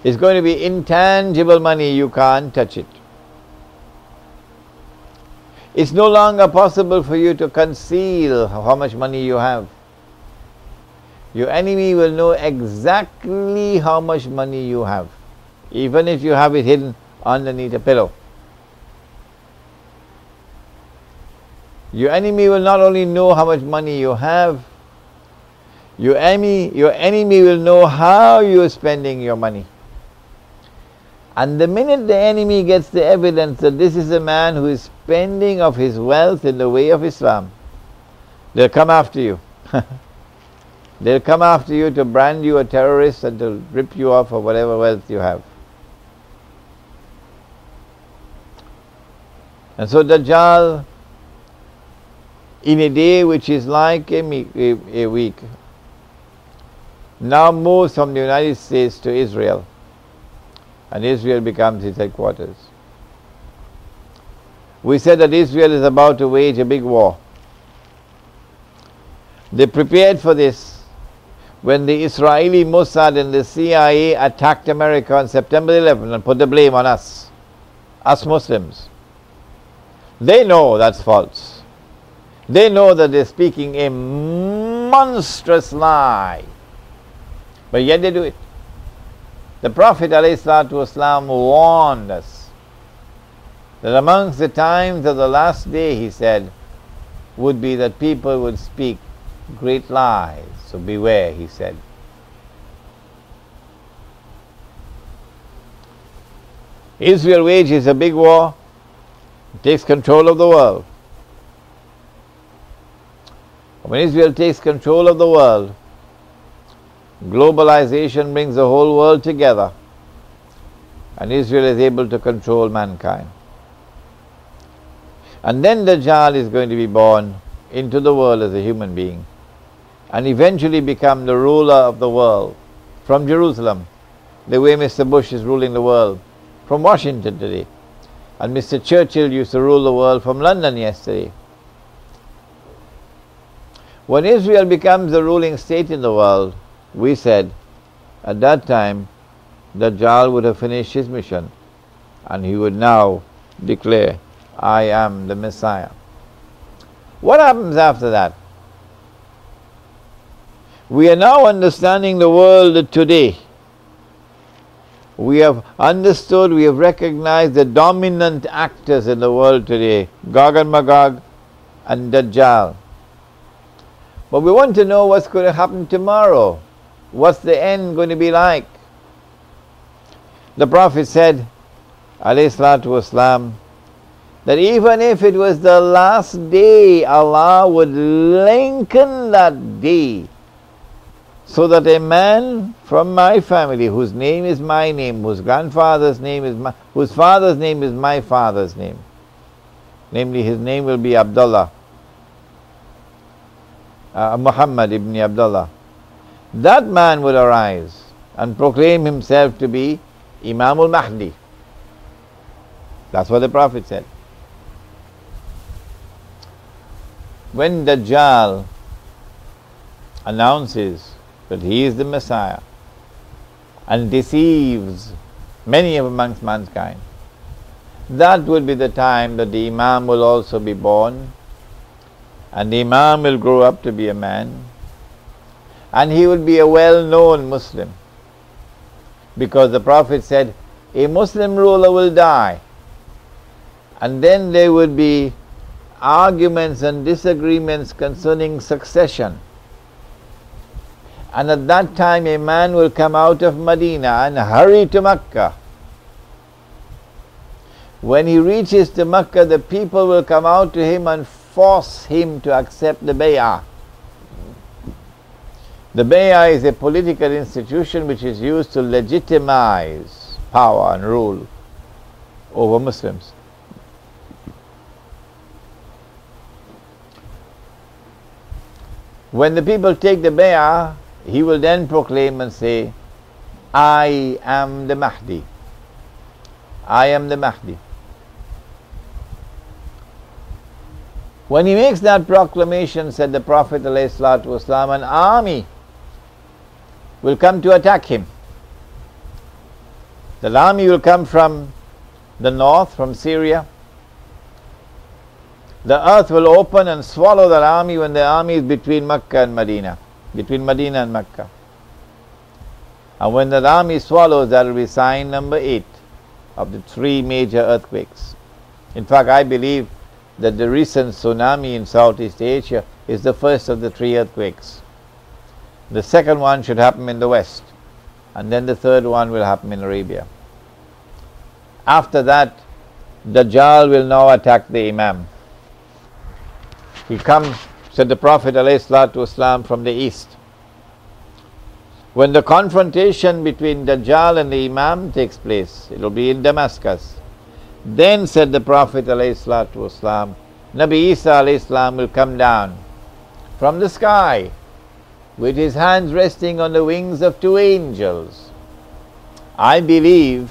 It's going to be intangible money, you can't touch it. It's no longer possible for you to conceal how much money you have. Your enemy will know exactly how much money you have, even if you have it hidden underneath a pillow. Your enemy will not only know how much money you have, your enemy will know how you are spending your money. And the minute the enemy gets the evidence that this is a man who is spending of his wealth in the way of Islam, they'll come after you. They'll come after you to brand you a terrorist and to rip you off of whatever wealth you have. And so Dajjal, in a day which is like a week, now moves from the United States to Israel, and Israel becomes his headquarters. We said that Israel is about to wage a big war. They prepared for this when the Israeli Mossad and the CIA attacked America on September 11 and put the blame on us Muslims. They know that's false. They know that they're speaking a monstrous lie, but yet they do it. The Prophet ﷺ warned us that amongst the times of the last day, he said, would be that people would speak great lies. So beware, he said. Israel wages a big war, takes control of the world. When Israel takes control of the world, globalization brings the whole world together, and Israel is able to control mankind. And then Dajjal is going to be born into the world as a human being, and eventually become the ruler of the world from Jerusalem, the way Mr. Bush is ruling the world from Washington today, and Mr. Churchill used to rule the world from London yesterday. When Israel becomes the ruling state in the world, we said at that time Dajjal would have finished his mission and he would now declare, I am the Messiah. What happens after that? We are now understanding the world today. We have understood, we have recognized the dominant actors in the world today, Gog and Magog and Dajjal. But we want to know what's going to happen tomorrow. What's the end going to be like? The Prophet said, alayhi salatu wasalam, that even if it was the last day, Allah would lengthen that day so that a man from my family, whose name is my name, whose grandfather's name is my, whose father's name is my father's name, namely his name will be Abdullah, Muhammad ibn Abdullah, that man would arise and proclaim himself to be Imam al-Mahdi. That's what the Prophet said. When Dajjal announces that he is the Messiah and deceives many amongst mankind, that would be the time that the Imam will also be born, and the Imam will grow up to be a man, and he will be a well-known Muslim, because the Prophet said a Muslim ruler will die, and then there would be arguments and disagreements concerning succession. And at that time a man will come out of Medina and hurry to Mecca. When he reaches to Mecca, the people will come out to him and force him to accept the bay'ah. The bay'ah is a political institution which is used to legitimize power and rule over Muslims. When the people take the bay'ah, he will then proclaim and say, I am the Mahdi. I am the Mahdi. When he makes that proclamation, said the Prophet ﷺ, an army will come to attack him. The army will come from the north, from Syria. The earth will open and swallow that army when the army is between Mecca and Medina, between Medina and Mecca. And when that army swallows, that will be sign number 8 of the 3 major earthquakes. In fact, I believe that the recent tsunami in Southeast Asia is the first of the 3 earthquakes. The second one should happen in the west, and then the third one will happen in Arabia. After that, Dajjal will now attack the Imam. He comes, said the Prophet ﷺ, from the east. When the confrontation between Dajjal and the Imam takes place, it will be in Damascus. Then, said the Prophet ﷺ, Nabi Isa ﷺ will come down from the sky with his hands resting on the wings of 2 angels. I believe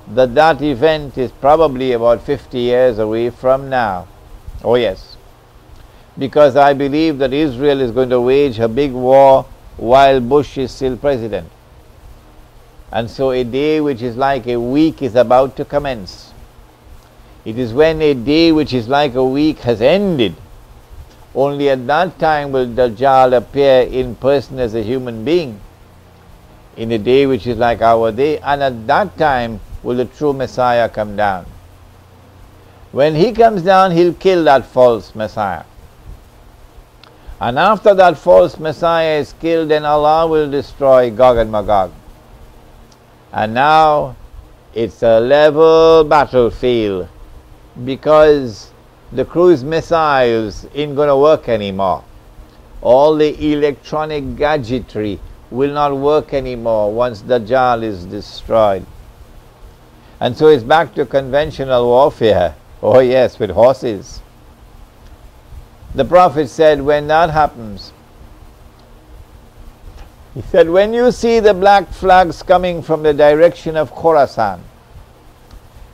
that that event is probably about 50 years away from now. Oh yes, because I believe that Israel is going to wage a big war while Bush is still president. And so a day which is like a week is about to commence. It is when a day which is like a week has ended. Only at that time will Dajjal appear in person as a human being, in a day which is like our day, and at that time will the true Messiah come down. When he comes down, he'll kill that false Messiah. And after that false Messiah is killed, then Allah will destroy Gog and Magog. And now it's a level battlefield, because the cruise missiles ain't going to work anymore. All the electronic gadgetry will not work anymore once Dajjal is destroyed. And so it's back to conventional warfare. Oh yes, with horses. The Prophet said, when that happens, he said, when you see the black flags coming from the direction of Khorasan,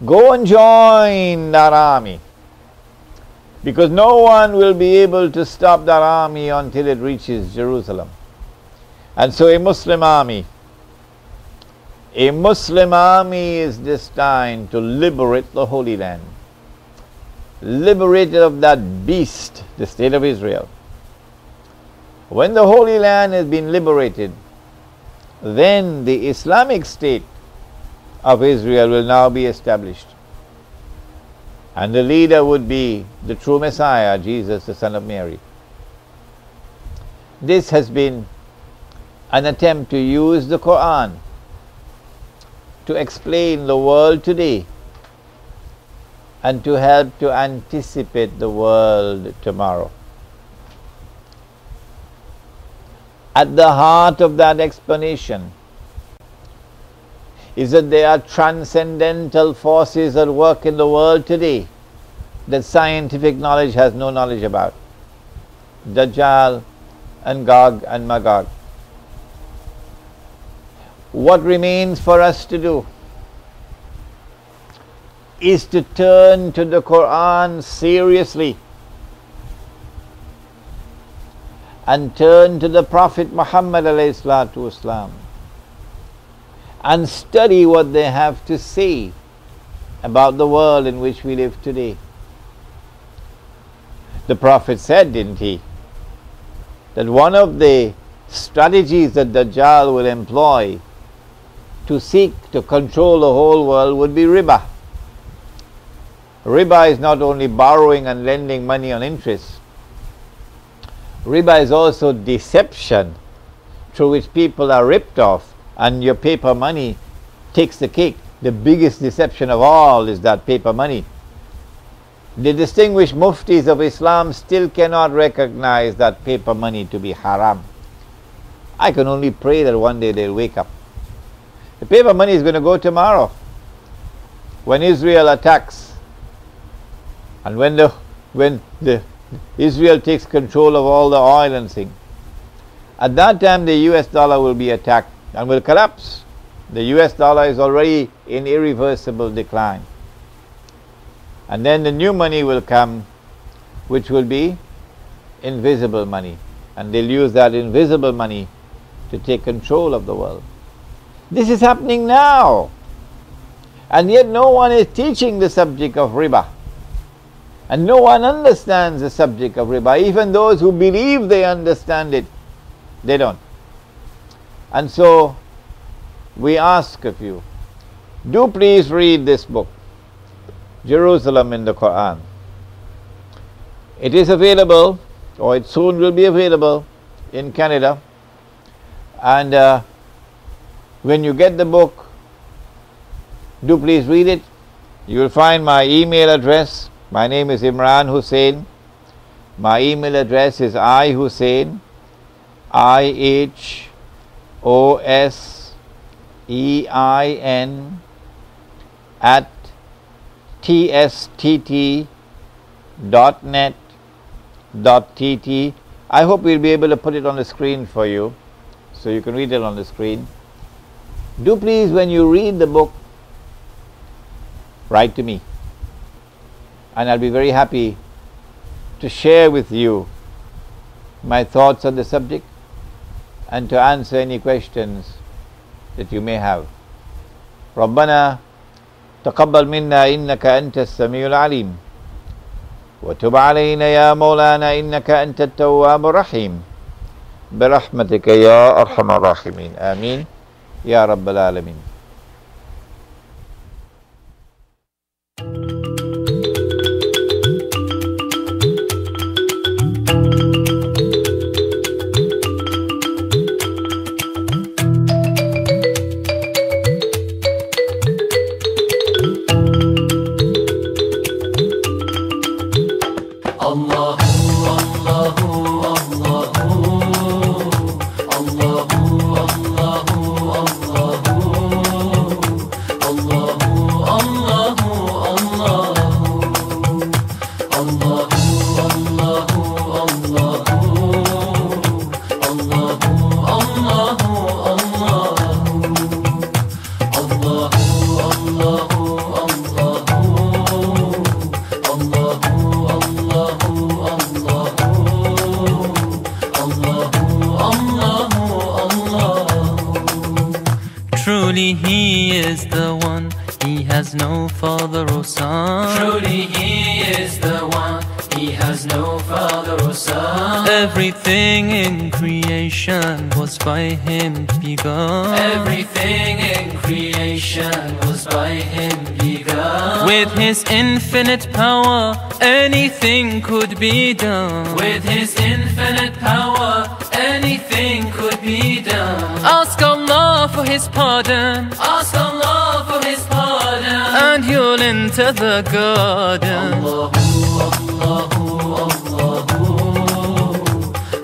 go and join that army, because no one will be able to stop that army until it reaches Jerusalem. And so a Muslim army is destined to liberate the Holy Land, liberate it of that beast, the state of Israel. When the Holy Land has been liberated, then the Islamic State of Israel will now be established. And the leader would be the true Messiah, Jesus, the Son of Mary. This has been an attempt to use the Quran to explain the world today and to help to anticipate the world tomorrow. At the heart of that explanation is that there are transcendental forces at work in the world today that scientific knowledge has no knowledge about. Dajjal and Gog and Magog. What remains for us to do is to turn to the Quran seriously and turn to the Prophet Muhammad ﷺ and study what they have to say about the world in which we live today. The Prophet said, didn't he, that one of the strategies that Dajjal will employ to seek to control the whole world would be riba. Riba is not only borrowing and lending money on interest. Riba is also deception, through which people are ripped off and your paper money takes the cake. The biggest deception of all is that paper money. The distinguished muftis of Islam still cannot recognize that paper money to be haram. I can only pray that one day they'll wake up. The paper money is going to go tomorrow when Israel attacks, and when Israel takes control of all the oil and things. At that time the US dollar will be attacked and will collapse. The US dollar is already in irreversible decline. And then the new money will come, which will be invisible money. And they'll use that invisible money to take control of the world. This is happening now. And yet no one is teaching the subject of riba. And no one understands the subject of riba. Even those who believe they understand it, they don't. And so we ask of you, do please read this book, Jerusalem in the Quran. It is available, or it soon will be available in Canada. And when you get the book, do please read it. You will find my email address. My name is Imran Hosein. My email address is iHosein, IHOSEIN at tsttt.net.tt. I hope we'll be able to put it on the screen for you, so you can read it on the screen. Do please, when you read the book, write to me, and I'll be very happy to share with you my thoughts on the subject and to answer any questions that you may have. ربنا تقبل منا إنك أنت السميع العليم وتب علينا يا مولانا إنك أنت التواب الرحيم برحمتك يا أرحم الراحمين آمين يا رب العالمين. Truly he is the one, he has no father or son. Truly he is the one, he has no father or son. Everything in creation was by him begun. Everything in creation was by him begun. With his infinite power, anything could be done. With his infinite power, anything could be done. Ask Allah for his pardon, Ask Allah for his pardon, and you'll enter the garden. Allahu, Allahu, Allahu,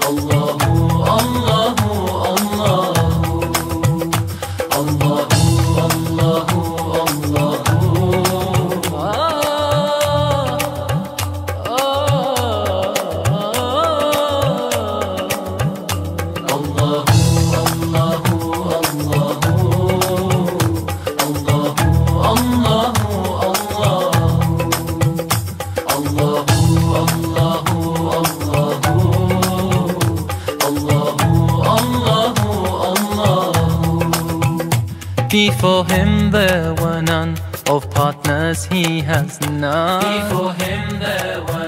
Allahu, Allahu, Allahu, Allahu, Allahu, Before him there were none, of partners he has none. Before him there were